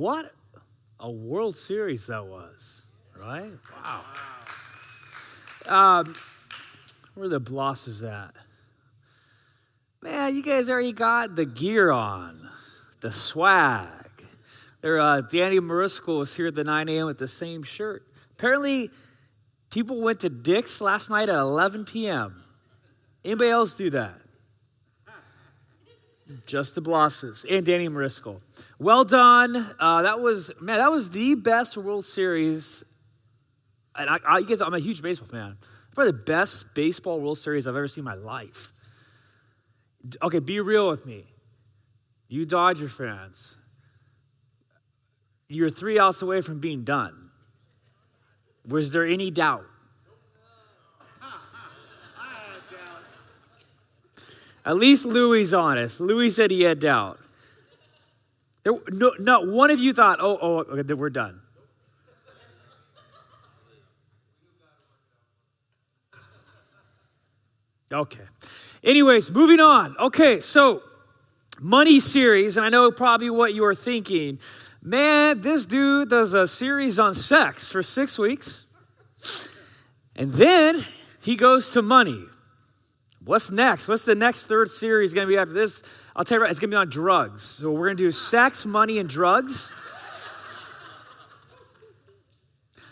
what a World Series that was, right? Wow. Where are the Blosses at? Man, you guys already got the gear on, the swag. Danny Mariscal was here at the 9 a.m. with the same shirt. Apparently, people went to Dick's last night at 11 p.m. Anybody else do that? Just the Blosses and Danny Mariscal. Well done. That was the best World Series. And you guys, I'm a huge baseball fan. Probably the best baseball World Series I've ever seen in my life. Okay, be real with me. You Dodger fans, you're 3 outs away from being done. Was there any doubt? At least Louie's honest. Louie said he had doubt. Not one of you thought, okay, we're done. Okay. Anyways, moving on. Okay, so money series, and I know probably what you are thinking. Man, this dude does a series on sex for 6 weeks, and then he goes to money. What's next? What's the next third series going to be after this? I'll tell you right, it's going to be on drugs. So we're going to do sex, money, and drugs.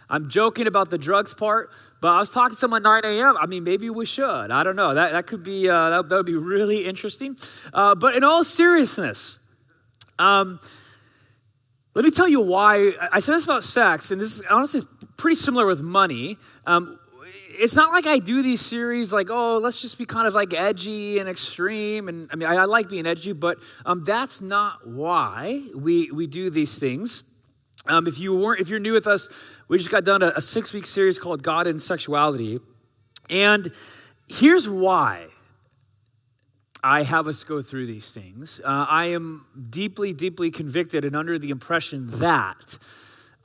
I'm joking about the drugs part, but I was talking to someone at 9 a.m. I mean, maybe we should. I don't know. That could be, that would be really interesting. But in all seriousness, let me tell you why. I said this about sex, and this is honestly pretty similar with money. It's not like I do these series like, oh, let's just be kind of like edgy and extreme. And I mean, I like being edgy, but that's not why we do these things. If you're new with us, we just got done a 6-week series called God and Sexuality. And here's why I have us go through these things. I am deeply, deeply convicted and under the impression that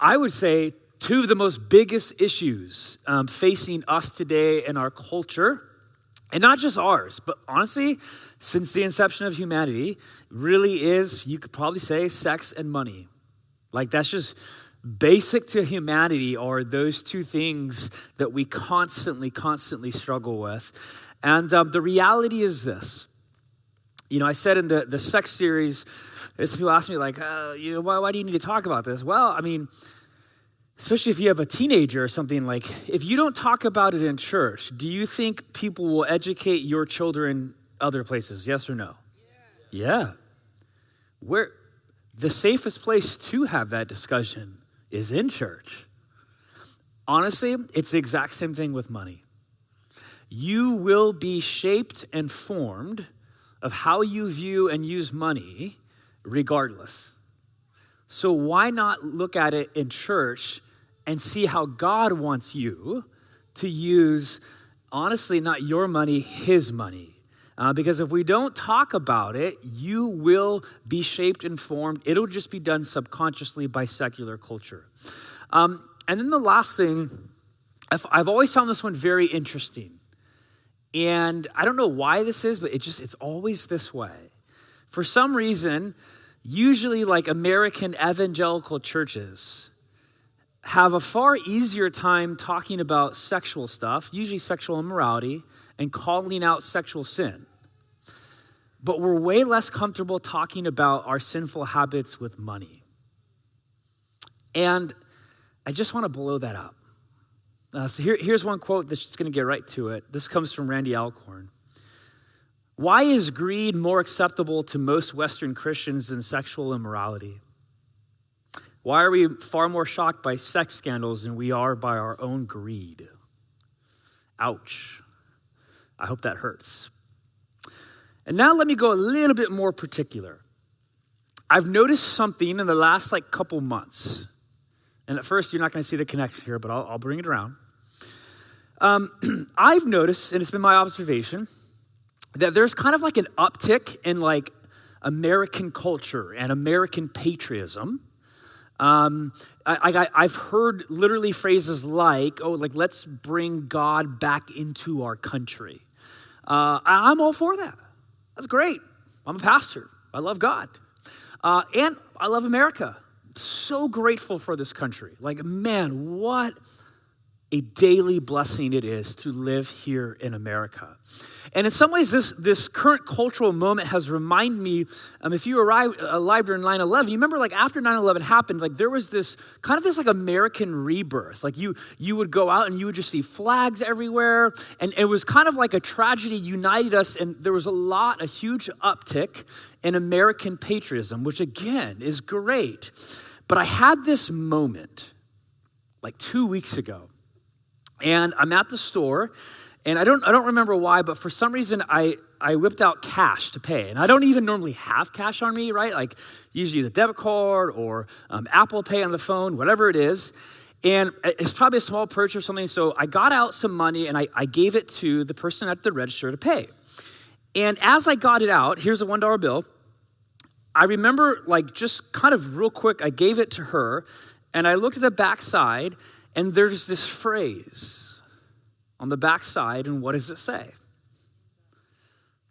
I would say two of the most biggest issues facing us today in our culture, and not just ours, but honestly, since the inception of humanity, really is, you could probably say, sex and money. Like that's just basic to humanity are those two things that we constantly struggle with. And the reality is this. You know, I said in the sex series, some people ask me like, why do you need to talk about this? Well, I mean, especially if you have a teenager or something, like if you don't talk about it in church, do you think people will educate your children other places? Yes or no? Yeah. Where the safest place to have that discussion is in church. Honestly, it's the exact same thing with money. You will be shaped and formed of how you view and use money regardless. So why not look at it in church and see how God wants you to use, honestly, not your money, his money. Because if we don't talk about it, you will be shaped and formed. It'll just be done subconsciously by secular culture. And then the last thing, I've always found this one very interesting. And I don't know why this is, but it's always this way. For some reason, usually like American evangelical churches have a far easier time talking about sexual stuff, usually sexual immorality, and calling out sexual sin. But we're way less comfortable talking about our sinful habits with money. And I just want to blow that up. So here's one quote that's just going to get right to it. This comes from Randy Alcorn. Why is greed more acceptable to most Western Christians than sexual immorality? Why are we far more shocked by sex scandals than we are by our own greed? Ouch. I hope that hurts. And now let me go a little bit more particular. I've noticed something in the last couple months. And at first, you're not going to see the connection here, but I'll bring it around. I've noticed, and it's been my observation, that there's kind of like an uptick in American culture and American patriotism. I've heard literally phrases like, let's bring God back into our country. I'm all for that. That's great. I'm a pastor. I love God. And I love America. so grateful for this country. Like, man, what a daily blessing it is to live here in America. And in some ways, this current cultural moment has reminded me, if you arrived alive during 9/11, you remember like after 9/11 happened, like there was this kind of this like American rebirth. Like you would go out and you would just see flags everywhere. And it was kind of like a tragedy united us. And there was a huge uptick in American patriotism, which again is great. But I had this moment like 2 weeks ago. And I'm at the store, and I don't remember why, but for some reason I whipped out cash to pay. And I don't even normally have cash on me, right? Like usually the debit card or Apple Pay on the phone, whatever it is. And it's probably a small purchase or something. So I got out some money and I gave it to the person at the register to pay. And as I got it out, here's a $1 bill. I remember like just kind of real quick, I gave it to her and I looked at the backside. And there's this phrase on the backside, and what does it say?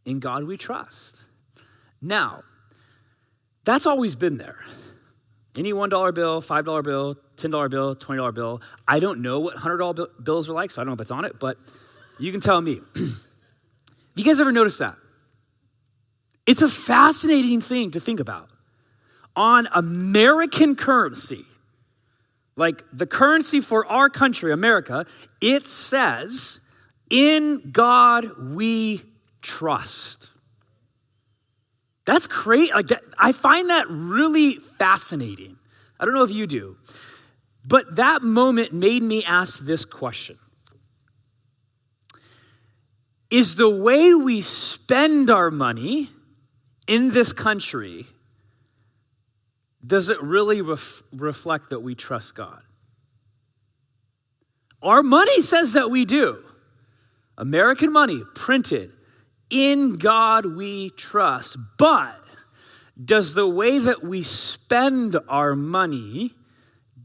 In God we trust. Now, that's always been there. Any $1 bill, $5 bill, $10 bill, $20 bill. I don't know what $100 bills are like, so I don't know if it's on it, but you can tell me. You guys ever notice that? It's a fascinating thing to think about. On American currency, like the currency for our country, America, it says, in God we trust. That's great. Like that, I find that really fascinating. I don't know if you do. But that moment made me ask this question. Is the way we spend our money in this country, does it really reflect that we trust God? Our money says that we do. American money, printed, in God we trust. But does the way that we spend our money,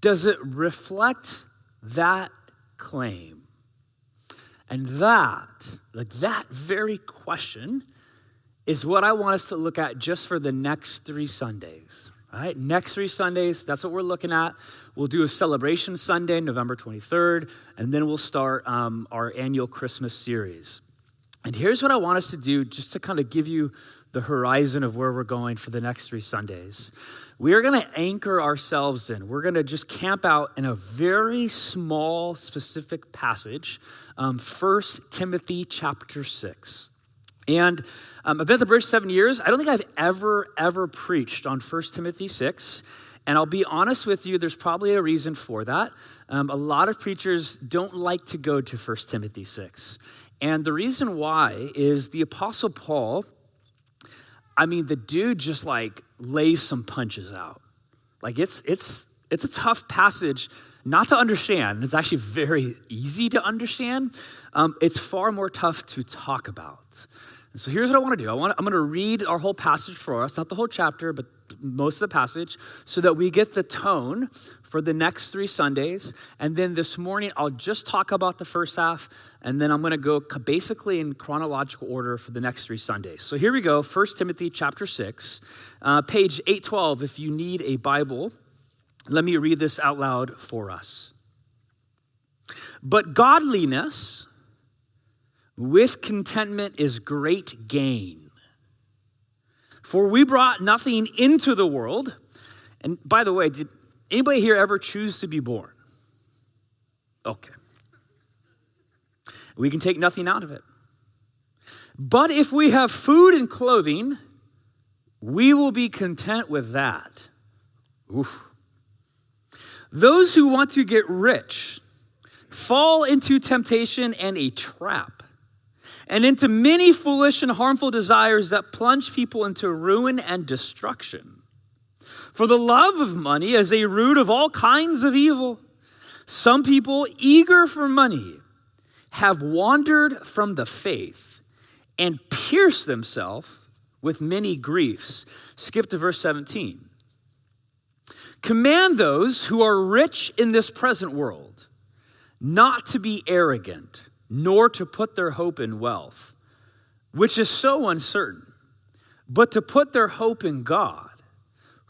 does it reflect that claim? And that very question is what I want us to look at just for the next 3 Sundays. All right, next 3 Sundays, that's what we're looking at. We'll do a celebration Sunday, November 23rd, and then we'll start our annual Christmas series. And here's what I want us to do just to kind of give you the horizon of where we're going for the next 3 Sundays. We are going to anchor ourselves in. We're going to just camp out in a very small, specific passage, 1 Timothy chapter 6. And I've been at the Bridge 7 years. I don't think I've ever preached on 1 Timothy 6. And I'll be honest with you, there's probably a reason for that. A lot of preachers don't like to go to 1 Timothy 6. And the reason why is the Apostle Paul, the dude just like lays some punches out. Like it's a tough passage not to understand. It's actually very easy to understand. It's far more tough to talk about. And so here's what I want to do. I'm going to read our whole passage for us, not the whole chapter, but most of the passage, so that we get the tone for the next 3 Sundays. And then this morning, I'll just talk about the first half, and then I'm going to go basically in chronological order for the next 3 Sundays. So here we go, 1 Timothy chapter 6, page 812. If you need a Bible, let me read this out loud for us. But godliness with contentment is great gain. For we brought nothing into the world. And by the way, did anybody here ever choose to be born? Okay. We can take nothing out of it. But if we have food and clothing, we will be content with that. Oof. Those who want to get rich fall into temptation and a trap, and into many foolish and harmful desires that plunge people into ruin and destruction. For the love of money is a root of all kinds of evil. Some people, eager for money, have wandered from the faith and pierced themselves with many griefs. Skip to verse 17. Command those who are rich in this present world not to be arrogant, nor to put their hope in wealth, which is so uncertain, but to put their hope in God,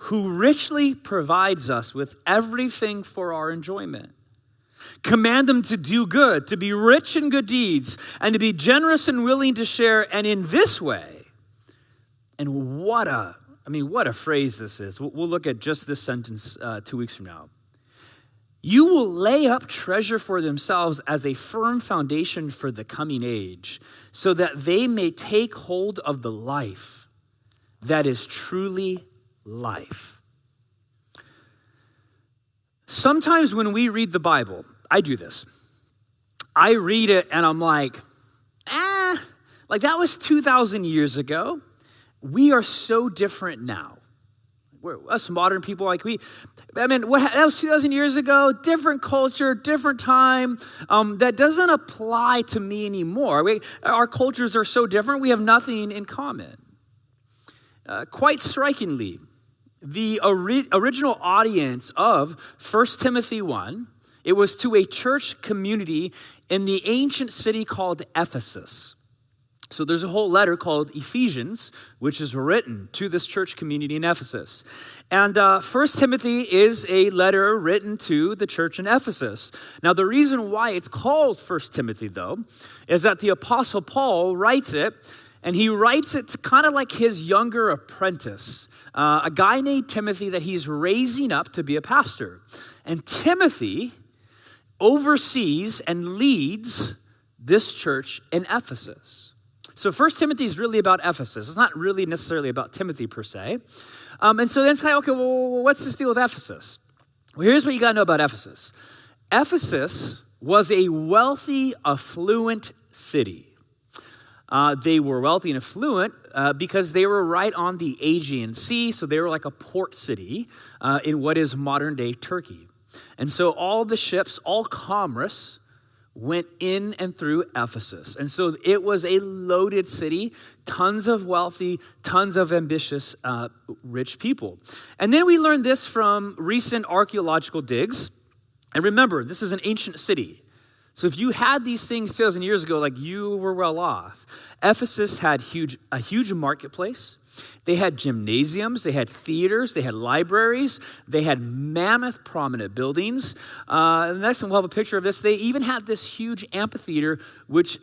who richly provides us with everything for our enjoyment. Command them to do good, to be rich in good deeds, and to be generous and willing to share. And in this way, and what a phrase this is. We'll look at just this sentence 2 weeks from now. You will lay up treasure for themselves as a firm foundation for the coming age, so that they may take hold of the life that is truly life. Sometimes when we read the Bible, I do this. I read it and I'm like that was 2,000 years ago. We are so different now. Us modern people, that was 2,000 years ago, different culture, different time. That doesn't apply to me anymore. Our cultures are so different, we have nothing in common. Quite strikingly, the original audience of 1 Timothy 1, it was to a church community in the ancient city called Ephesus. So there's a whole letter called Ephesians, which is written to this church community in Ephesus. And 1 Timothy is a letter written to the church in Ephesus. Now, the reason why it's called 1 Timothy, though, is that the Apostle Paul writes it, and he writes it to kind of like his younger apprentice, a guy named Timothy that he's raising up to be a pastor. And Timothy oversees and leads this church in Ephesus. So 1 Timothy is really about Ephesus. It's not really necessarily about Timothy per se. And so then it's kind of, okay, well, what's this deal with Ephesus? Well, here's what you got to know about Ephesus. Ephesus was a wealthy, affluent city. They were wealthy and affluent because they were right on the Aegean Sea, so they were like a port city in what is modern-day Turkey. And so all the ships, all commerce, went in and through Ephesus. And so it was a loaded city, tons of wealthy, tons of ambitious, rich people. And then we learned this from recent archaeological digs. And remember, this is an ancient city. So if you had these things 2,000 years ago, you were well off. Ephesus had a huge marketplace. They had gymnasiums, they had theaters, they had libraries, they had mammoth prominent buildings. And next one, we'll have a picture of this. They even had this huge amphitheater, which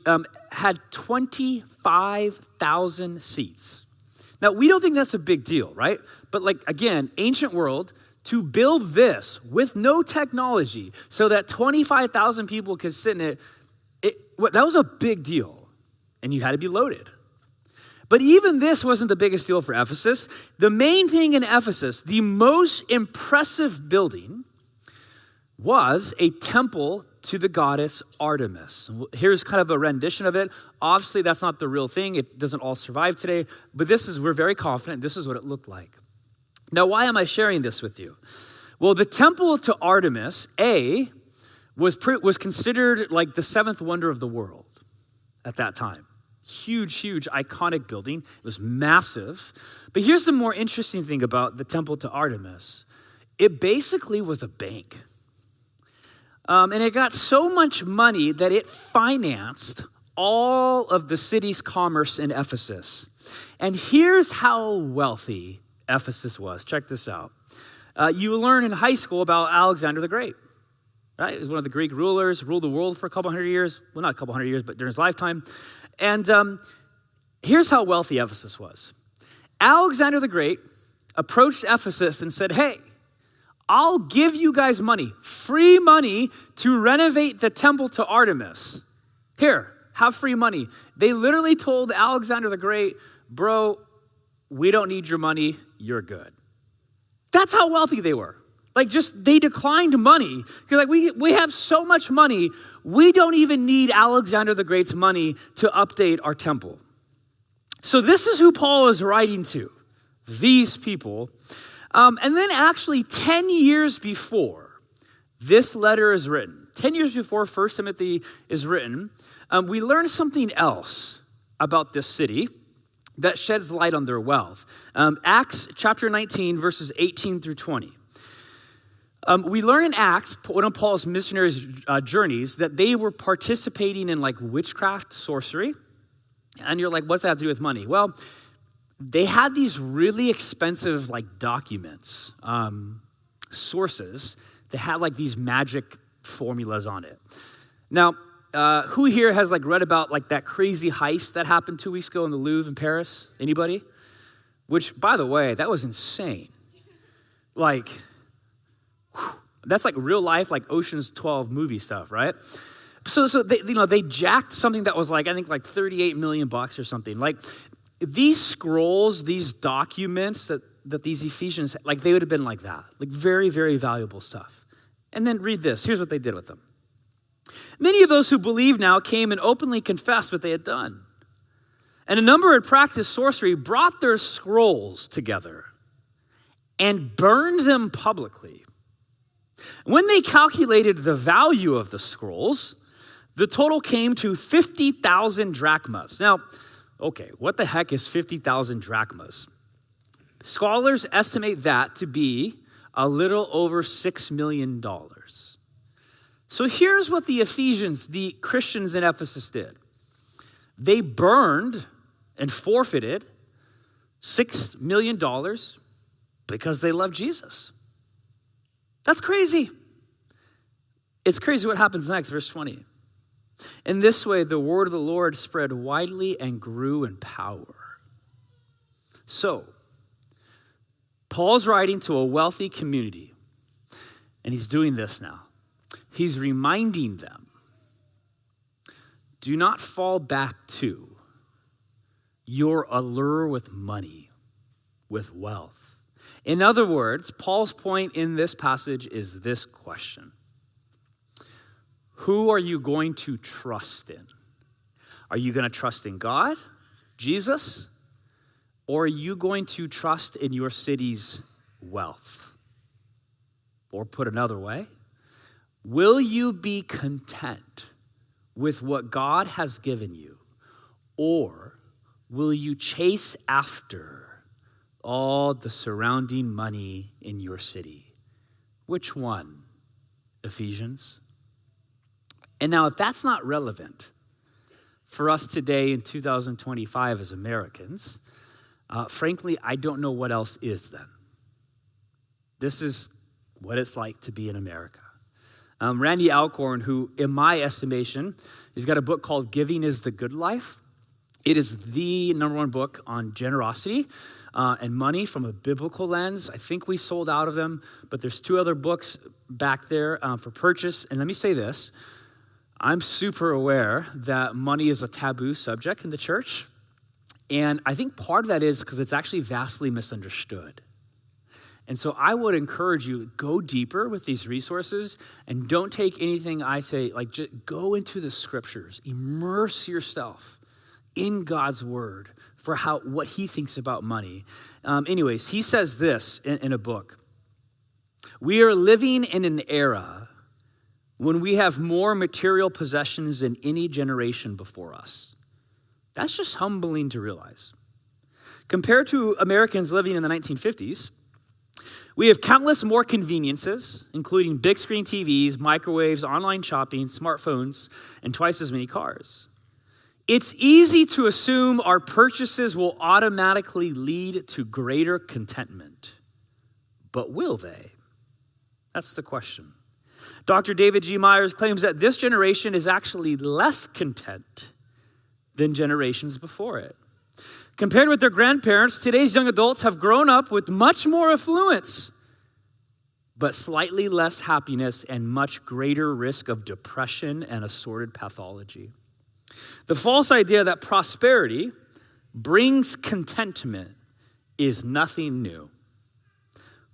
had 25,000 seats. Now, we don't think that's a big deal, right? But again, ancient world, to build this with no technology so that 25,000 people could sit in it, that was a big deal. And you had to be loaded. But even this wasn't the biggest deal for Ephesus. The main thing in Ephesus, the most impressive building, was a temple to the goddess Artemis. Here's kind of a rendition of it. Obviously, that's not the real thing. It doesn't all survive today. But we're very confident this is what it looked like. Now, why am I sharing this with you? Well, the temple to Artemis, was considered like the seventh wonder of the world at that time. Huge, iconic building. It was massive. But here's the more interesting thing about the temple to Artemis. It basically was a bank. And it got so much money that it financed all of the city's commerce in Ephesus. And here's how wealthy Ephesus was. Check this out. You learn in high school about Alexander the Great. Right? He was one of the Greek rulers, ruled the world for a couple hundred years. Well, not a couple hundred years, but during his lifetime. And here's how wealthy Ephesus was. Alexander the Great approached Ephesus and said, hey, I'll give you guys money, free money to renovate the temple to Artemis. Here, have free money. They literally told Alexander the Great, bro, we don't need your money, you're good. That's how wealthy they were. They declined money. Because we have so much money, we don't even need Alexander the Great's money to update our temple. So this is who Paul is writing to, these people. And then actually 10 years before this letter is written, 10 years before 1 Timothy is written, we learn something else about this city that sheds light on their wealth. Acts chapter 19, verses 18 through 20. We learn in Acts, one of Paul's missionary journeys, that they were participating in witchcraft, sorcery. And you're like, what's that have to do with money? Well, they had these really expensive documents, sources that had these magic formulas on it. Now, who here has read about that crazy heist that happened 2 weeks ago in the Louvre in Paris? Anybody? Which, by the way, that was insane. That's real life, Ocean's 12 movie stuff, right? So they jacked something that was I think $38 million or something. These scrolls, these documents that these Ephesians, they would have been like that, very, very valuable stuff. And then read this. Here's what they did with them. Many of those who believe now came and openly confessed what they had done. And a number who had practiced sorcery brought their scrolls together and burned them publicly. When they calculated the value of the scrolls, the total came to 50,000 drachmas. Now, okay, what the heck is 50,000 drachmas? Scholars estimate that to be a little over $6 million. So here's what the Ephesians, the Christians in Ephesus, did. They burned and forfeited $6 million because they love Jesus. That's crazy. It's crazy what happens next, verse 20. In this way, the word of the Lord spread widely and grew in power. So, Paul's writing to a wealthy community, and he's doing this now. He's reminding them, do not fall back to your allure with money, with wealth. In other words, Paul's point in this passage is this question. Who are you going to trust in? Are you going to trust in God, Jesus, or are you going to trust in your city's wealth? Or put another way, will you be content with what God has given you, or will you chase after all the surrounding money in your city? Which one, Ephesians? And now, if that's not relevant for us today in 2025 as Americans, frankly, I don't know what else is then. This is what it's like to be in America. Randy Alcorn, who, in my estimation, has got a book called Giving is the Good Life. It is the number one book on generosity and money from a biblical lens. I think we sold out of them, but there's 2 other books back there for purchase. And let me say this. I'm super aware that money is a taboo subject in the church. And I think part of that is because it's actually vastly misunderstood. And so I would encourage you, go deeper with these resources and don't take anything I say, just go into the scriptures, immerse yourself in God's word for what he thinks about money. Anyways, he says this in a book. We are living in an era when we have more material possessions than any generation before us. That's just humbling to realize. Compared to Americans living in the 1950s, we have countless more conveniences, including big screen TVs, microwaves, online shopping, smartphones, and twice as many cars. It's easy to assume our purchases will automatically lead to greater contentment. But will they? That's the question. Dr. David G. Myers claims that this generation is actually less content than generations before it. Compared with their grandparents, today's young adults have grown up with much more affluence, but slightly less happiness and much greater risk of depression and assorted pathology. The false idea that prosperity brings contentment is nothing new.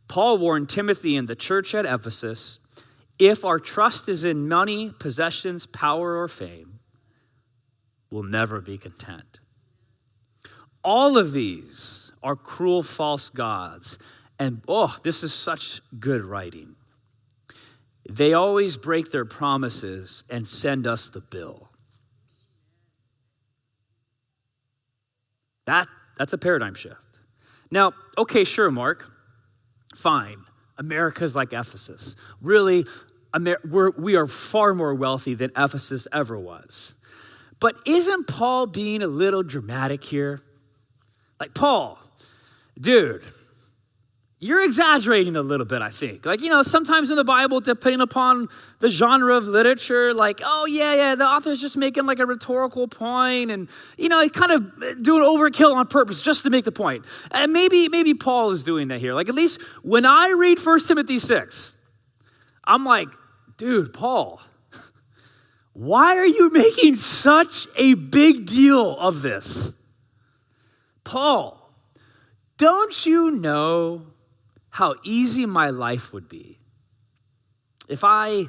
Paul warned Timothy and the church at Ephesus, if our trust is in money, possessions, power, or fame, we'll never be content. All of these are cruel false gods. And this is such good writing. They always break their promises and send us the bill. That's a paradigm shift. Now, okay, sure, Mark. Fine. America's like Ephesus. Really, we are far more wealthy than Ephesus ever was. But isn't Paul being a little dramatic here? Like, Paul, dude, you're exaggerating a little bit, I think. Like, sometimes in the Bible, depending upon the genre of literature, like, oh, yeah, the author's just making like a rhetorical point and, kind of doing overkill on purpose just to make the point. And maybe Paul is doing that here. Like, at least when I read 1 Timothy 6, I'm like, dude, Paul, why are you making such a big deal of this? Paul, don't you know how easy my life would be if I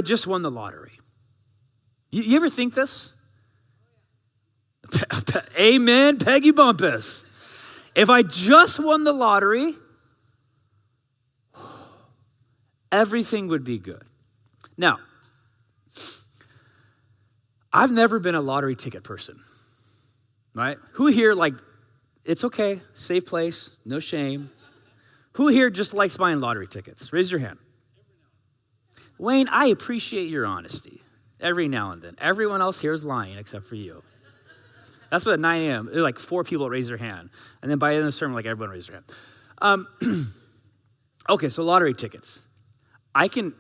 just won the lottery? You ever think this? Amen, Peggy Bumpus. If I just won the lottery, everything would be good. Now, I've never been a lottery ticket person, right? Who here, like, it's okay, safe place, no shame. Who here just likes buying lottery tickets? Raise your hand. Wayne, I appreciate your honesty every now and then. Everyone else here is lying except for you. That's what at 9 a.m., like 4 people raise their hand. And then by the end of the sermon, like everyone raised their hand. Okay, so lottery tickets. I can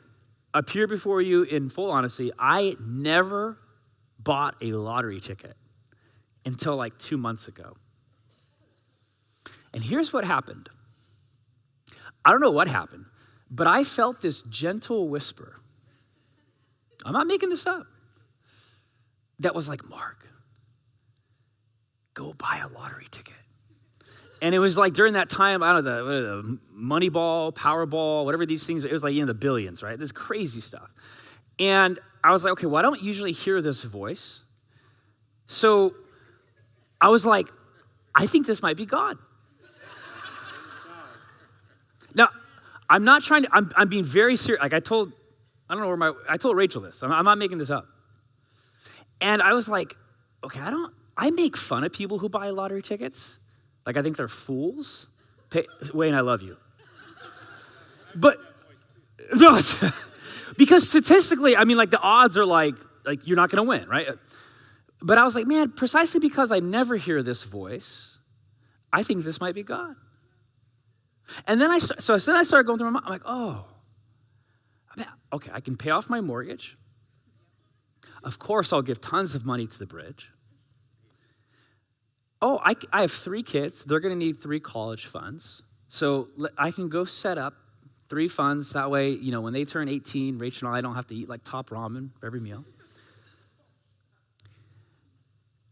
appear before you in full honesty. I never bought a lottery ticket until like 2 months ago. And here's what happened. I don't know what happened, but I felt this gentle whisper. I'm not making this up. That was like, Mark, go buy a lottery ticket. And it was like during that time, I don't know, the Moneyball, Powerball, whatever these things, it was like, the billions, right? This crazy stuff. And I was like, okay, well, I don't usually hear this voice. So I was like, I think this might be God. Now, I'm not trying to, I'm being very serious. Like I told Rachel this. I'm not making this up. And I was like, okay, I make fun of people who buy lottery tickets. Like I think they're fools. Wayne, I love you. But, no, because statistically, I mean, like the odds are like you're not going to win, right? But I was like, man, precisely because I never hear this voice, I think this might be God. And then I started going through my mind. I'm like, oh, okay, I can pay off my mortgage. Of course, I'll give tons of money to the bridge. Oh, I have 3 kids. They're going to need 3 college funds. So I can go set up 3 funds. That way, when they turn 18, Rachel and I don't have to eat like top ramen for every meal.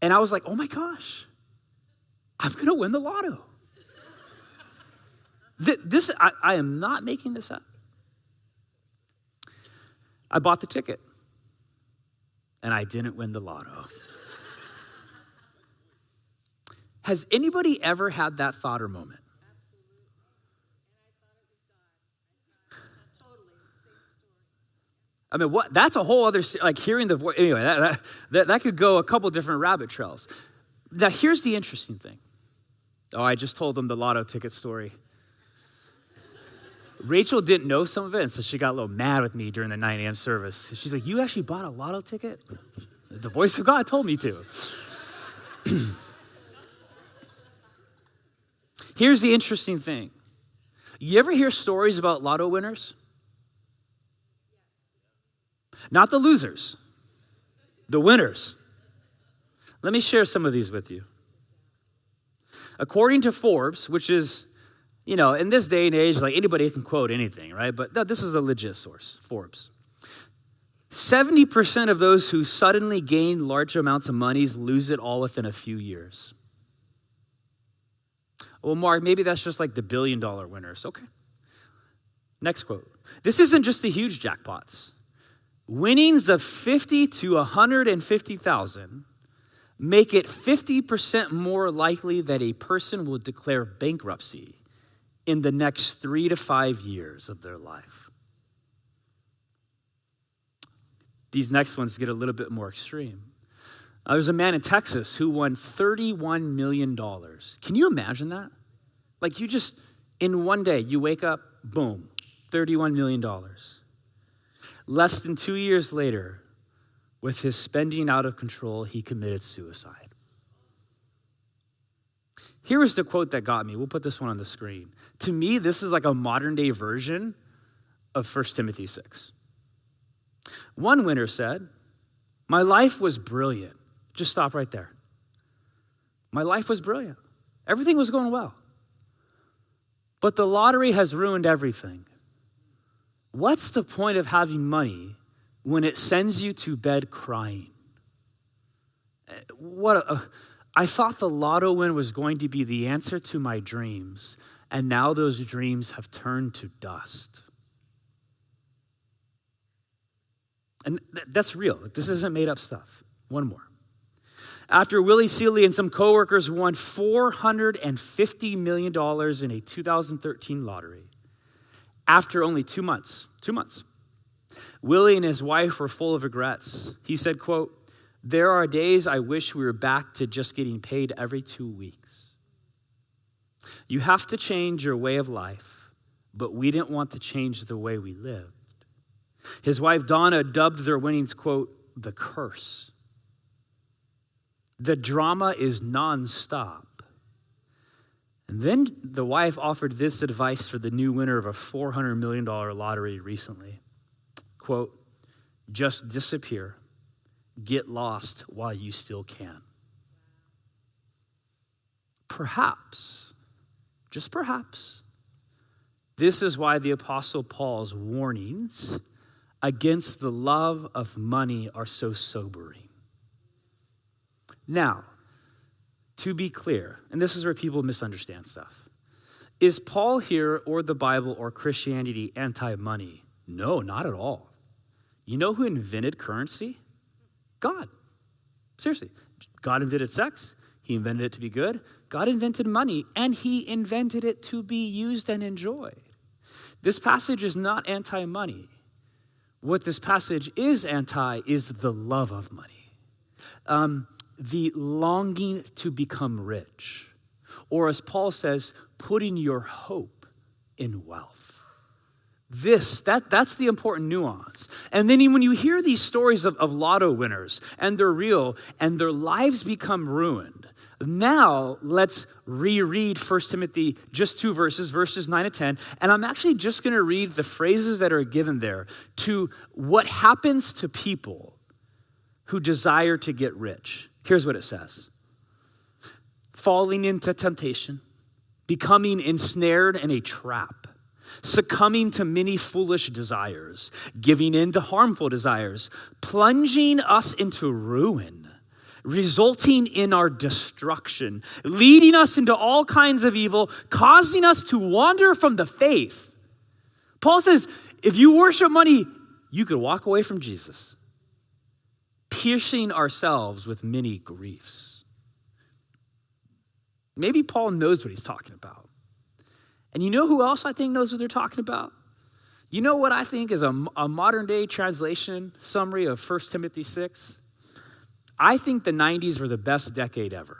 And I was like, oh my gosh, I'm going to win the lotto. I am not making this up. I bought the ticket, and I didn't win the lotto. Has anybody ever had that thought or moment? I mean, what? That's a whole other, like hearing the voice. Anyway, that could go a couple different rabbit trails. Now, here's the interesting thing. Oh, I just told them the lotto ticket story. Rachel didn't know some of it, and so she got a little mad with me during the 9 a.m. service. She's like, you actually bought a lotto ticket? The voice of God told me to. Here's the interesting thing. You ever hear stories about lotto winners? Not the losers, the winners. Let me share some of these with you. According to Forbes, which is, in this day and age, like anybody can quote anything, right? But this is a legit source, Forbes. 70% of those who suddenly gain large amounts of money lose it all within a few years. Well, Mark, maybe that's just like the $1 billion winners. Okay. Next quote. This isn't just the huge jackpots. Winnings of 50 to 150,000 make it 50% more likely that a person will declare bankruptcy in the next 3 to 5 years of their life. These next ones get a little bit more extreme. There's a man in Texas who won $31 million. Can you imagine that? Like you just, in one day, you wake up, boom, $31 million. Less than 2 years later, with his spending out of control, he committed suicide. Here was the quote that got me. We'll put this one on the screen. To me, this is like a modern day version of 1 Timothy 6. One winner said, "My life was brilliant." Just stop right there. My life was brilliant. Everything was going well. But the lottery has ruined everything. What's the point of having money when it sends you to bed crying? I thought the lotto win was going to be the answer to my dreams, and now those dreams have turned to dust. And that's real. This isn't made up stuff. One more. After Willie Seeley and some coworkers won $450 million in a 2013 lottery, after only 2 months, Willie and his wife were full of regrets. He said, quote, "There are days I wish we were back to just getting paid every 2 weeks. You have to change your way of life, but we didn't want to change the way we lived." His wife, Donna, dubbed their winnings, quote, "the curse." The drama is nonstop. And then the wife offered this advice for the new winner of a $400 million lottery recently. Quote, "Just disappear. Get lost while you still can." Perhaps, just perhaps, this is why the Apostle Paul's warnings against the love of money are so sobering. Now, to be clear, and this is where people misunderstand stuff, is Paul here or the Bible or Christianity anti-money? No, not at all. You know who invented currency? God. Seriously. God invented sex. He invented it to be good. God invented money, and he invented it to be used and enjoyed. This passage is not anti-money. What this passage is anti is the love of money. The longing to become rich. Or as Paul says, putting your hope in wealth. That's the important nuance. And then when you hear these stories of lotto winners, and they're real, and their lives become ruined, now let's reread 1 Timothy, just 2 verses, verses 9 to 10, and I'm actually just going to read the phrases that are given there to what happens to people who desire to get rich. Here's what it says. Falling into temptation, becoming ensnared in a trap, succumbing to many foolish desires, giving in to harmful desires, plunging us into ruin, resulting in our destruction, leading us into all kinds of evil, causing us to wander from the faith. Paul says, if you worship money, you could walk away from Jesus, piercing ourselves with many griefs. Maybe Paul knows what he's talking about. And you know who else I think knows what they're talking about? You know what I think is a modern day translation summary of 1 Timothy 6? I think the 90s were the best decade ever.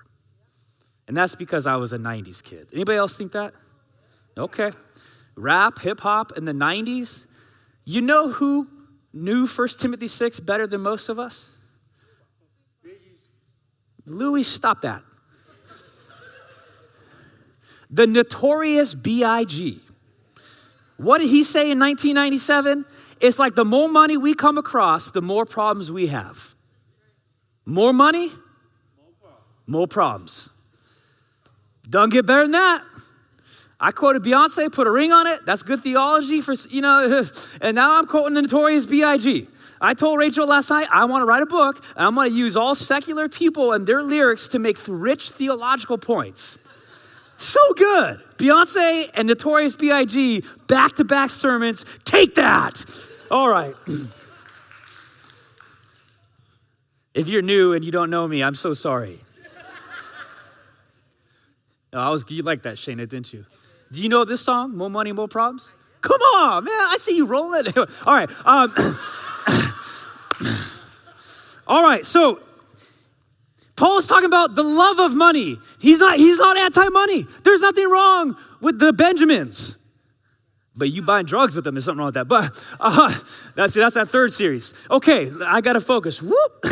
And that's because I was a 90s kid. Anybody else think that? Okay. Rap, hip hop in the 90s. You know who knew 1 Timothy 6 better than most of us? Louis, stop that. The notorious B.I.G. What did he say in 1997? It's like the more money we come across, the more problems we have. More money, more problems. Don't get better than that. I quoted Beyonce, put a ring on it. That's good theology for, and now I'm quoting the notorious B.I.G. I told Rachel last night, I want to write a book, and I'm going to use all secular people and their lyrics to make rich theological points. So good. Beyonce and Notorious B.I.G., back-to-back sermons. Take that. All right. If you're new and you don't know me, I'm so sorry. You liked that, Shayna, didn't you? Do you know this song, More Money, More Problems? Come on, man. I see you rolling. All right. All right, so Paul is talking about the love of money. He's not anti-money. There's nothing wrong with the Benjamins. But you buying drugs with them, there's something wrong with that. But that's that third series. Okay, I got to focus. Whoop.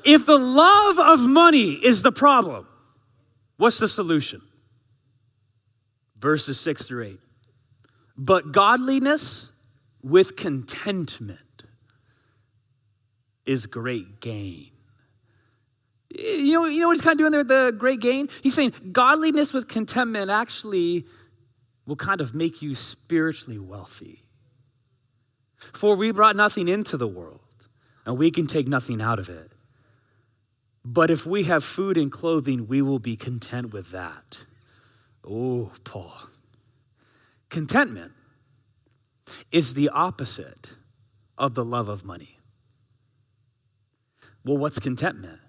If the love of money is the problem, What's the solution? Verses 6 through 8. But godliness with contentment is great gain. You know what he's kind of doing there, the great gain? He's saying godliness with contentment actually will kind of make you spiritually wealthy. For we brought nothing into the world, and we can take nothing out of it. But if we have food and clothing, we will be content with that. Oh, Paul. Contentment is the opposite of the love of money. Well, what's contentment?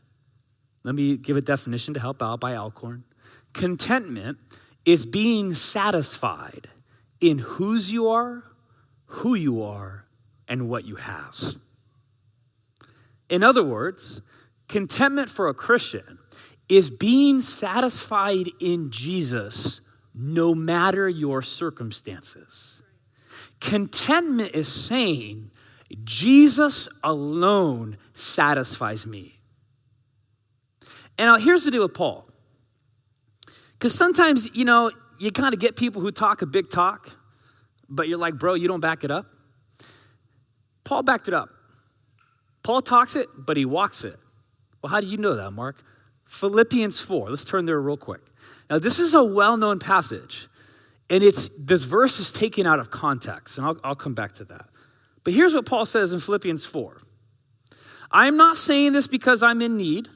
Let me give a definition to help out by Alcorn. Contentment is being satisfied in whose you are, who you are, and what you have. In other words, contentment for a Christian is being satisfied in Jesus no matter your circumstances. Contentment is saying, Jesus alone satisfies me. And now here's the deal with Paul. Because sometimes, you kind of get people who talk a big talk, but you're like, bro, you don't back it up. Paul backed it up. Paul talks it, but he walks it. Well, how do you know that, Mark? Philippians 4. Let's turn there real quick. Now, this is a well-known passage, and this verse is taken out of context, and I'll come back to that. But here's what Paul says in Philippians 4. I am not saying this because I'm in need,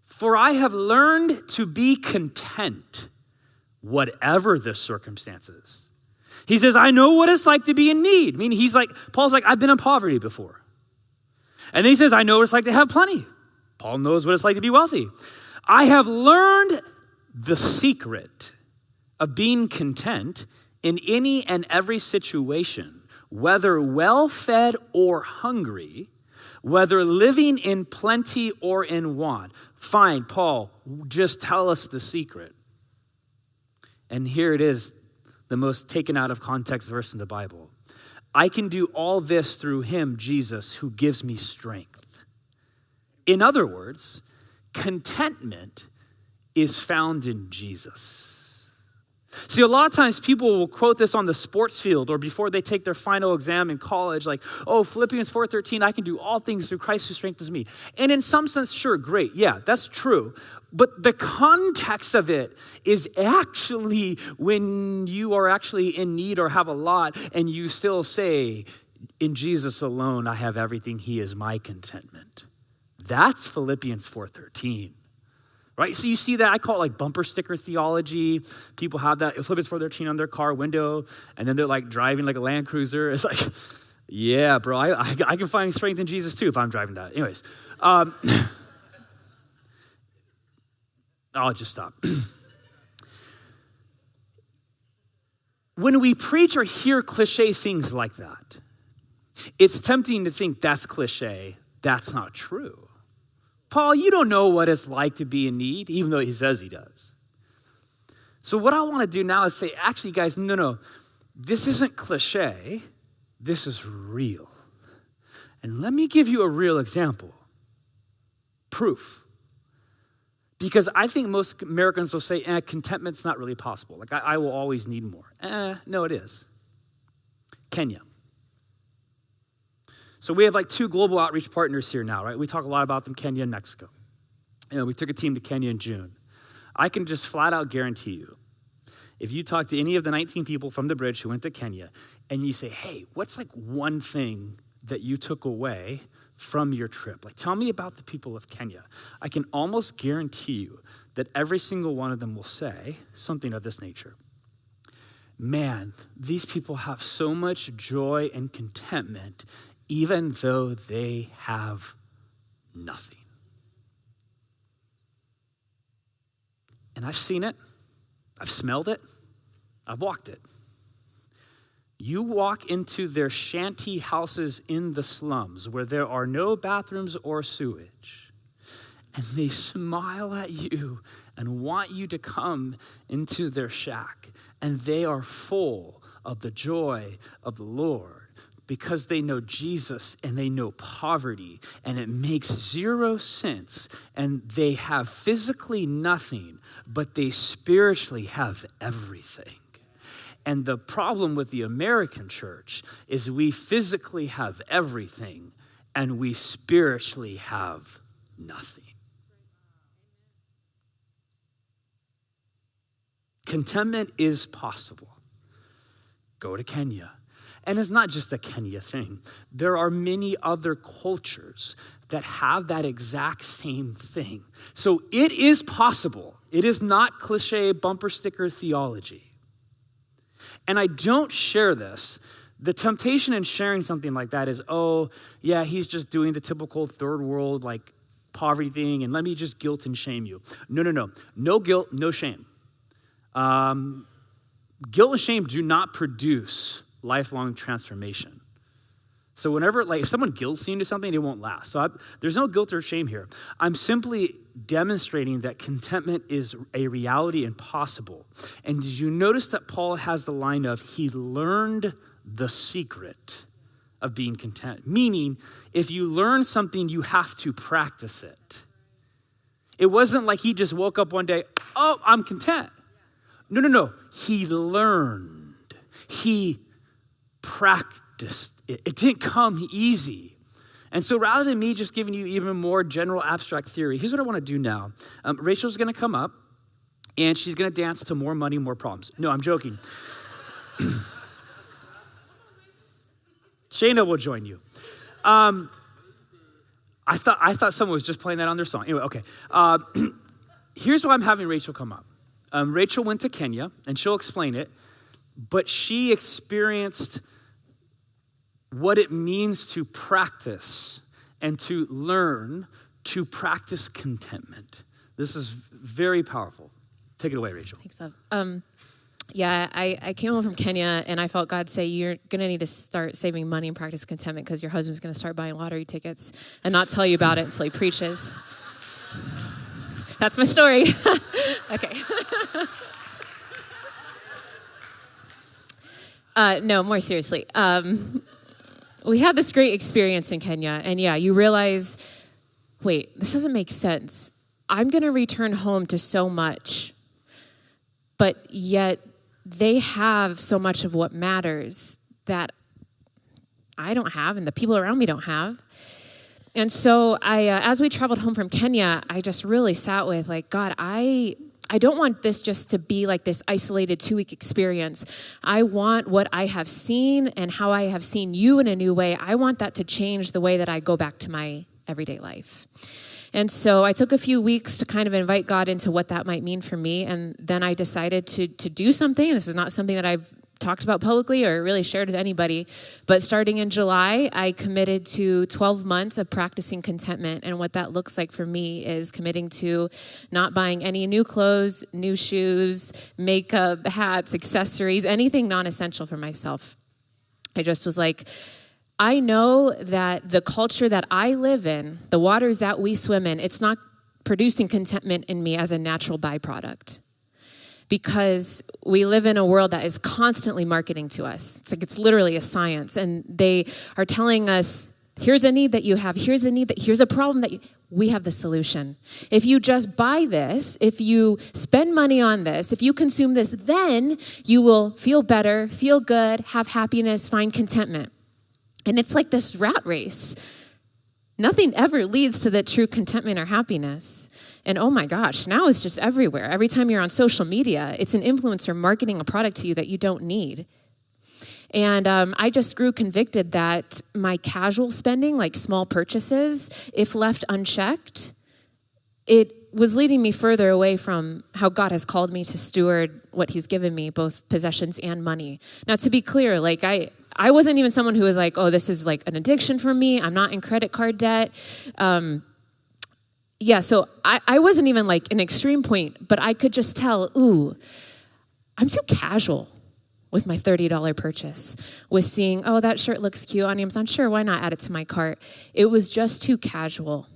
for I have learned to be content, whatever the circumstances. He says, I know what it's like to be in need. I mean, Paul's like, I've been in poverty before. And then he says, I know what it's like to have plenty. Paul knows what it's like to be wealthy. I have learned the secret of being content in any and every situation, whether well-fed or hungry, whether living in plenty or in want. Fine, Paul, just tell us the secret. And here it is, the most taken out of context verse in the Bible. I can do all this through him, Jesus, who gives me strength. In other words, contentment is found in Jesus. See, a lot of times people will quote this on the sports field or before they take their final exam in college, like, oh, Philippians 4:13, I can do all things through Christ who strengthens me. And in some sense, sure, great. Yeah, that's true. But the context of it is actually when you are actually in need or have a lot and you still say, in Jesus alone, I have everything. He is my contentment. That's Philippians 4:13. Right? So you see that, I call it like bumper sticker theology. People have that, Philippians 4:13 on their car window, and then they're like driving like a Land Cruiser. It's like, yeah, bro, I can find strength in Jesus too if I'm driving that. Anyways, I'll just stop. When we preach or hear cliche things like that, it's tempting to think that's cliche. That's not true. Paul, you don't know what it's like to be in need, even though he says he does. So what I want to do now is say, actually, guys, no, this isn't cliche. This is real. And let me give you a real example. Proof. Because I think most Americans will say, contentment's not really possible. Like, I will always need more. No, it is. Kenya. So we have like 2 global outreach partners here now, right? We talk a lot about them, Kenya and Mexico. We took a team to Kenya in June. I can just flat out guarantee you, if you talk to any of the 19 people from the bridge who went to Kenya, and you say, hey, what's like one thing that you took away from your trip? Like, tell me about the people of Kenya. I can almost guarantee you that every single one of them will say something of this nature. Man, these people have so much joy and contentment even though they have nothing. And I've seen it, I've smelled it, I've walked it. You walk into their shanty houses in the slums where there are no bathrooms or sewage, and they smile at you and want you to come into their shack, and they are full of the joy of the Lord, because they know Jesus and they know poverty, and it makes zero sense, and they have physically nothing, but they spiritually have everything. And the problem with the American church is we physically have everything, and we spiritually have nothing. Contentment is possible. Go to Kenya. And it's not just a Kenya thing. There are many other cultures that have that exact same thing. So it is possible. It is not cliche bumper sticker theology. And I don't share this. The temptation in sharing something like that is, oh, yeah, he's just doing the typical third world, like, poverty thing, and let me just guilt and shame you. No. No guilt, no shame. Guilt and shame do not produce lifelong transformation. So whenever, like, if someone guilts you into something, it won't last. So there's no guilt or shame here. I'm simply demonstrating that contentment is a reality and possible. And did you notice that Paul has the line of, he learned the secret of being content? Meaning, if you learn something, you have to practice it. It wasn't like he just woke up one day, oh, I'm content. No. He learned. He practiced it. It didn't come easy. And so rather than me just giving you even more general abstract theory, here's what I want to do now. Rachel's going to come up, and she's going to dance to More Money, More Problems. No, I'm joking. Chino will join you. I thought someone was just playing that on their song. Anyway, okay. Here's why I'm having Rachel come up. Rachel went to Kenya, and she'll explain it, but she experienced what it means to practice and to learn to practice contentment. This is very powerful. Take it away, Rachel. Thanks, love. I came home from Kenya, and I felt God say, you're going to need to start saving money and practice contentment because your husband's going to start buying lottery tickets and not tell you about it until he preaches. That's my story. Okay. No, more seriously. We had this great experience in Kenya, and you realize, wait, this doesn't make sense. I'm going to return home to so much, but yet they have so much of what matters that I don't have and the people around me don't have. And so as we traveled home from Kenya, I just really sat with, like, God, I don't want this just to be like this isolated 2-week experience. I want what I have seen and how I have seen you in a new way. I want that to change the way that I go back to my everyday life. And so I took a few weeks to kind of invite God into what that might mean for me. And then I decided to do something. This is not something that I've talked about publicly or really shared with anybody. But starting in July, I committed to 12 months of practicing contentment. And what that looks like for me is committing to not buying any new clothes, new shoes, makeup, hats, accessories, anything non-essential for myself. I just was like, I know that the culture that I live in, the waters that we swim in, it's not producing contentment in me as a natural byproduct. Because we live in a world that is constantly marketing to us. It's like it's literally a science. And they are telling us, here's a need that you have, here's a problem that we have the solution. If you just buy this, if you spend money on this, if you consume this, then you will feel better, feel good, have happiness, find contentment. And it's like this rat race. Nothing ever leads to the true contentment or happiness. And oh my gosh, now it's just everywhere. Every time you're on social media, it's an influencer marketing a product to you that you don't need. And I just grew convicted that my casual spending, like small purchases, if left unchecked, it was leading me further away from how God has called me to steward what he's given me, both possessions and money. Now, to be clear, like I wasn't even someone who was like, oh, this is like an addiction for me. I'm not in credit card debt. So I wasn't even like an extreme point, but I could just tell, ooh, I'm too casual with my $30 purchase, with seeing, oh, that shirt looks cute on Amazon. Sure, why not add it to my cart? It was just too casual.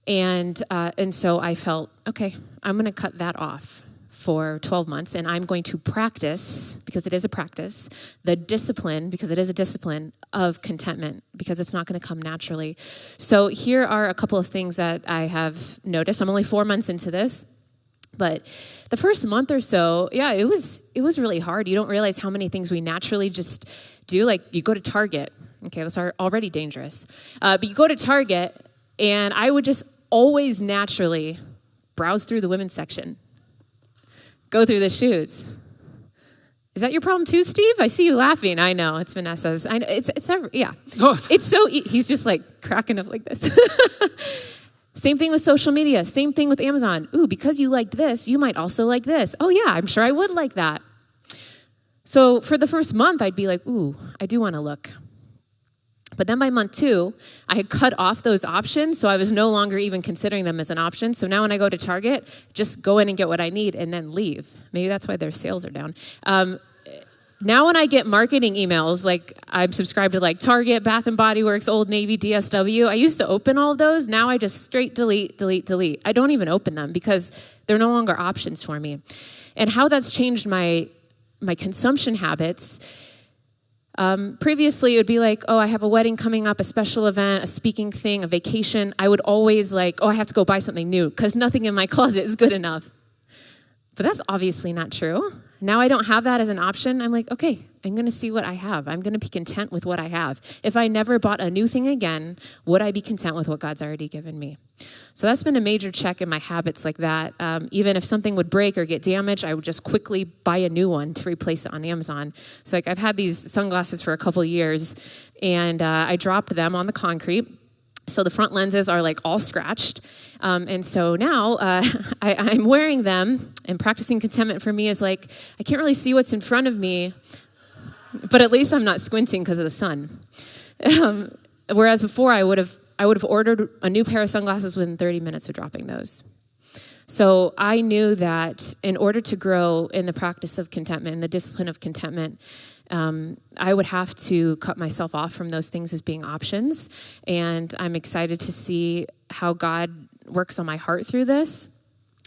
And so I felt, okay, I'm going to cut that off for 12 months, and I'm going to practice, because it is a practice, the discipline, because it is a discipline of contentment, because it's not going to come naturally. So here are a couple of things that I have noticed. I'm only 4 months into this, but the first month or so, it was really hard. You don't realize how many things we naturally just do. Like you go to Target. Okay, that's already dangerous. But you go to Target, and I would just always naturally browse through the women's section. Go through the shoes. Is that your problem too, Steve? I see you laughing. I know, it's Vanessa's. I know, it's yeah. Oh. It's so, he's just like cracking up like this. Same thing with social media. Same thing with Amazon. Ooh, because you liked this, you might also like this. Oh yeah, I'm sure I would like that. So for the first month, I'd be like, ooh, I do want to look. But then by month 2, I had cut off those options, so I was no longer even considering them as an option. So now when I go to Target, just go in and get what I need and then leave. Maybe that's why their sales are down. Now when I get marketing emails, like I'm subscribed to like Target, Bath & Body Works, Old Navy, DSW. I used to open all of those. Now I just straight delete. I don't even open them because they're no longer options for me. And how that's changed my consumption habits. Previously, it would be like, oh, I have a wedding coming up, a special event, a speaking thing, a vacation. I would always like, oh, I have to go buy something new because nothing in my closet is good enough. But that's obviously not true. Now I don't have that as an option. I'm like, okay, I'm going to see what I have. I'm going to be content with what I have. If I never bought a new thing again, would I be content with what God's already given me? So that's been a major check in my habits like that. Even if something would break or get damaged, I would just quickly buy a new one to replace it on Amazon. So like I've had these sunglasses for a couple of years, and I dropped them on the concrete. So the front lenses are like all scratched. And so now I'm wearing them, and practicing contentment for me is like, I can't really see what's in front of me, but at least I'm not squinting because of the sun. Whereas before I would have ordered a new pair of sunglasses within 30 minutes of dropping those. So I knew that in order to grow in the practice of contentment, in the discipline of contentment, I would have to cut myself off from those things as being options. And I'm excited to see how God works on my heart through this.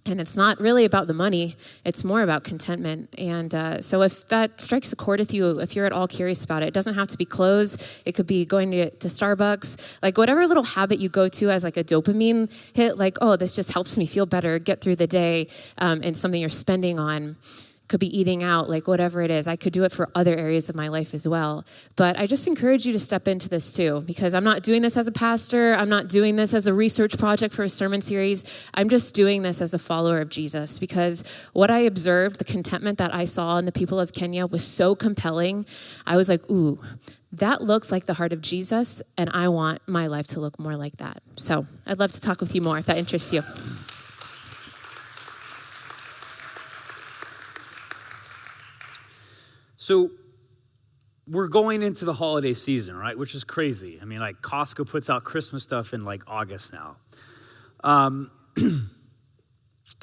And it's not really about the money. It's more about contentment. And so if that strikes a chord with you, if you're at all curious about it doesn't have to be clothes. It could be going to Starbucks. Like whatever little habit you go to as like a dopamine hit, like, oh, this just helps me feel better, get through the day, and something you're spending on. Could be eating out, like whatever it is. I could do it for other areas of my life as well. But I just encourage you to step into this too, because I'm not doing this as a pastor. I'm not doing this as a research project for a sermon series. I'm just doing this as a follower of Jesus, because what I observed, the contentment that I saw in the people of Kenya was so compelling. I was like, ooh, that looks like the heart of Jesus, and I want my life to look more like that. So I'd love to talk with you more if that interests you. So we're going into the holiday season, right? Which is crazy. I mean, like Costco puts out Christmas stuff in like August now. And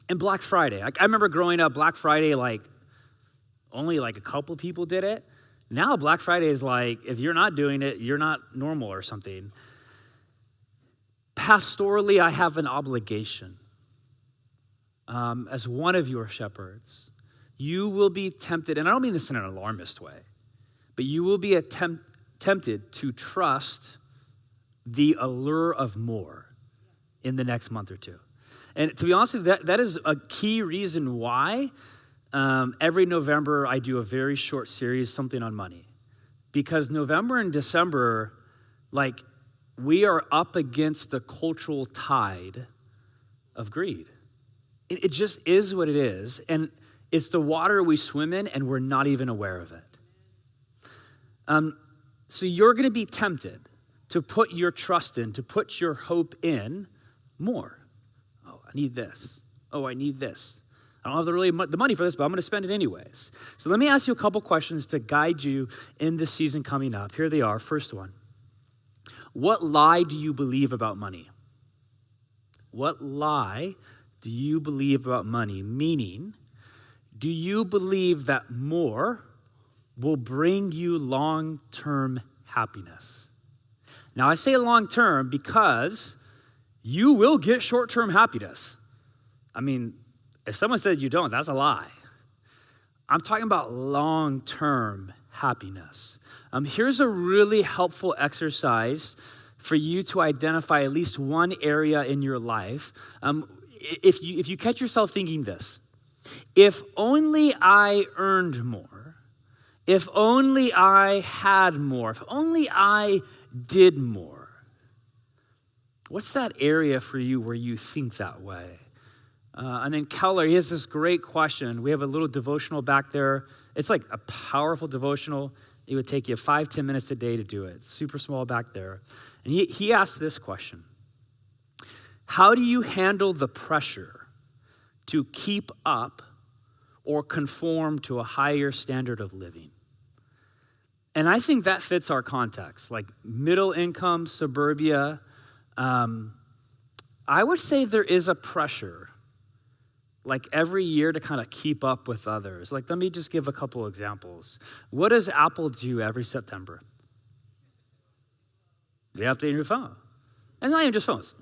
Black Friday. Like, I remember growing up, Black Friday, like only like a couple people did it. Now Black Friday is like, if you're not doing it, you're not normal or something. Pastorally, I have an obligation as one of your shepherds. You will be tempted, and I don't mean this in an alarmist way, but you will be tempted to trust the allure of more in the next month or two. And to be honest with you, that is a key reason why every November I do a very short series, something on money. Because November and December, like, we are up against the cultural tide of greed. It just is what it is. And it's the water we swim in, and we're not even aware of it. So you're going to be tempted to put your trust in, to put your hope in more. Oh, I need this. Oh, I need this. I don't have the money for this, but I'm going to spend it anyways. So let me ask you a couple questions to guide you in this season coming up. Here they are. First one. What lie do you believe about money? What lie do you believe about money? Meaning, do you believe that more will bring you long-term happiness? Now, I say long-term because you will get short-term happiness. I mean, If someone said you don't, that's a lie. I'm talking about long-term happiness. Here's a really helpful exercise for you to identify at least one area in your life. If you catch yourself thinking this, if only I earned more, if only I had more, if only I did more, what's that area for you where you think that way? And then Keller, he has this great question. We have a little devotional back there. It's like a powerful devotional. It would take you 5-10 minutes a day to do it. It's super small back there. And he asked this question. How do you handle the pressure to keep up or conform to a higher standard of living? And I think that fits our context, like middle income, suburbia. I would say there is a pressure, like every year, to kind of keep up with others. Like, let me just give a couple examples. What does Apple do every September? They update your phone. And not even just phones.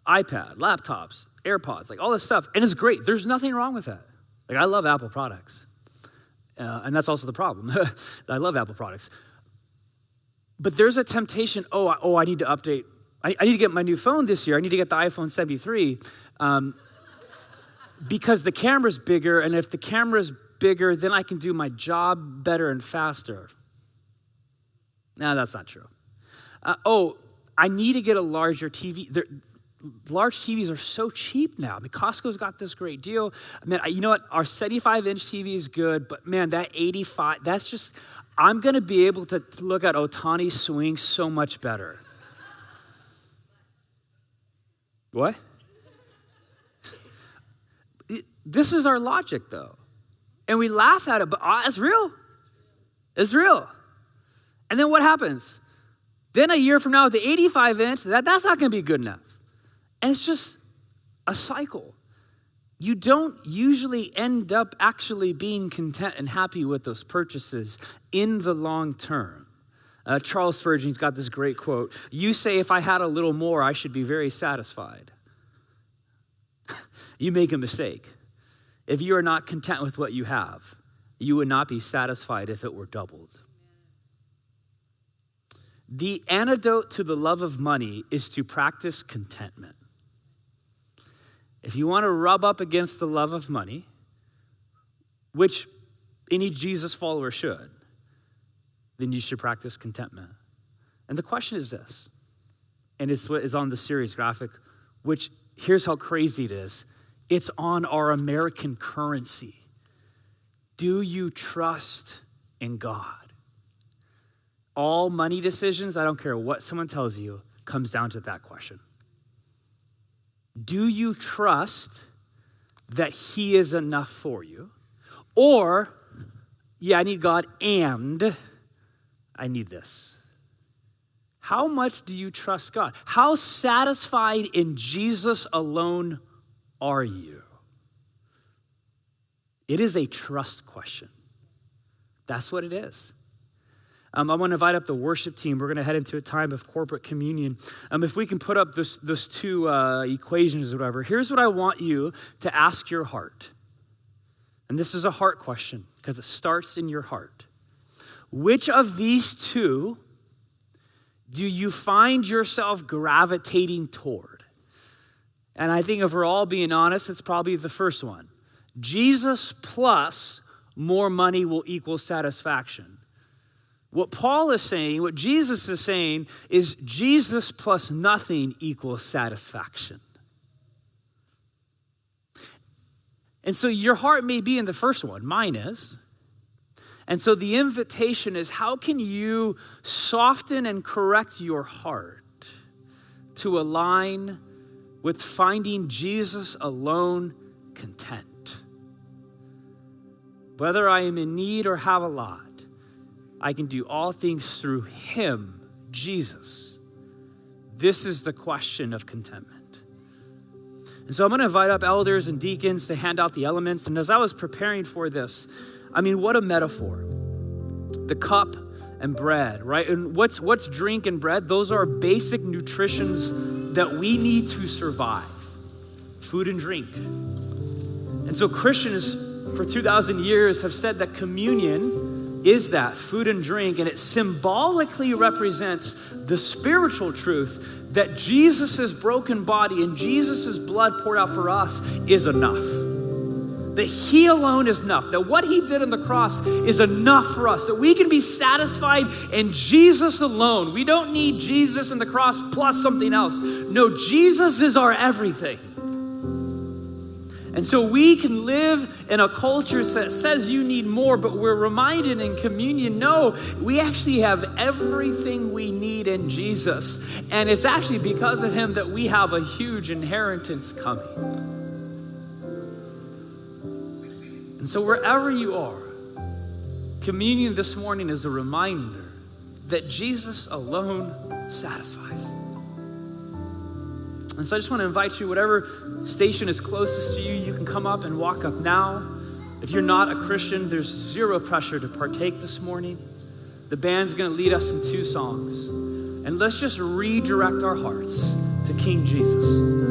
iPad, laptops, AirPods, like all this stuff. And it's great. There's nothing wrong with that. Like, I love Apple products. And that's also the problem. I love Apple products. But there's a temptation, I need to update. I need to get my new phone this year. I need to get the iPhone 73. Because the camera's bigger, and if the camera's bigger, then I can do my job better and faster. No, that's not true. I need to get a larger TV. Large TVs are so cheap now. I mean, Costco's got this great deal. I mean, you know what? Our 75-inch TV is good, but man, that 85, that's just, I'm going to be able to look at Ohtani swing so much better. What? This is our logic, though. And we laugh at it, but it's real. It's real. And then what happens? Then a year from now, with the 85-inch, that's not going to be good enough. And it's just a cycle. You don't usually end up actually being content and happy with those purchases in the long term. Charles Spurgeon's got this great quote. You say, if I had a little more, I should be very satisfied. You make a mistake. If you are not content with what you have, you would not be satisfied if it were doubled. The antidote to the love of money is to practice contentment. If you want to rub up against the love of money, which any Jesus follower should, then you should practice contentment. And the question is this, and it's what is on the series graphic, which here's how crazy it is. It's on our American currency. Do you trust in God? All money decisions, I don't care what someone tells you, comes down to that question. Do you trust that he is enough for you? Or, I need God and I need this. How much do you trust God? How satisfied in Jesus alone are you? It is a trust question. That's what it is. I want to invite up the worship team. We're going to head into a time of corporate communion. If we can put up those two equations or whatever, here's what I want you to ask your heart. And this is a heart question because it starts in your heart. Which of these two do you find yourself gravitating toward? And I think if we're all being honest, it's probably the first one. Jesus plus more money will equal satisfaction. What Paul is saying, what Jesus is saying, is Jesus plus nothing equals satisfaction. And so your heart may be in the first one. Mine is. And so the invitation is, how can you soften and correct your heart to align with finding Jesus alone content? Whether I am in need or have a lot, I can do all things through him, Jesus. This is the question of contentment. And so I'm going to invite up elders and deacons to hand out the elements. And as I was preparing for this, I mean, what a metaphor. The cup and bread, right? And what's drink and bread? Those are basic nutritions that we need to survive. Food and drink. And And so Christians for 2,000 years have said that communion is that food and drink, and it symbolically represents the spiritual truth that Jesus' broken body and Jesus' blood poured out for us is enough. That he alone is enough. That what he did on the cross is enough for us. That we can be satisfied in Jesus alone. We don't need Jesus and the cross plus something else. No, Jesus is our everything. And so we can live in a culture that says you need more, but we're reminded in communion, no, we actually have everything we need in Jesus. And it's actually because of him that we have a huge inheritance coming. And so wherever you are, communion this morning is a reminder that Jesus alone satisfies. And so I just want to invite you, whatever station is closest to you, you can come up and walk up now. If you're not a Christian, there's zero pressure to partake this morning. The band's going to lead us in 2 songs. And let's just redirect our hearts to King Jesus.